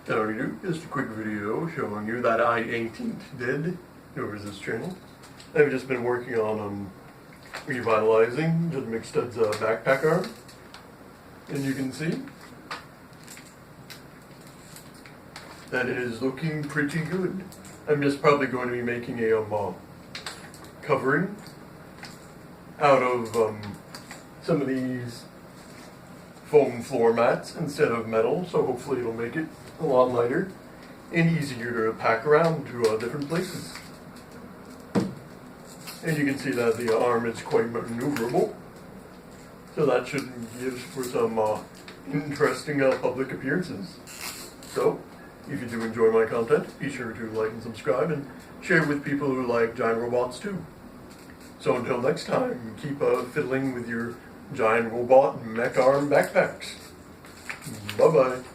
Howdy do, just a quick video showing you that I ain't dead over this channel. I've just been working on revitalizing just McStud's backpack arm, and you can see that it is looking pretty good. I'm just probably going to be making a covering out of some of these foam floor mats instead of metal, so hopefully it'll make it a lot lighter and easier to pack around to different places. And you can see that the arm is quite maneuverable, so that should give for some interesting public appearances. So, if you do enjoy my content, be sure to like and subscribe and share with people who like giant robots too. So until next time, keep fiddling with your giant robot mech arm backpacks. Bye bye.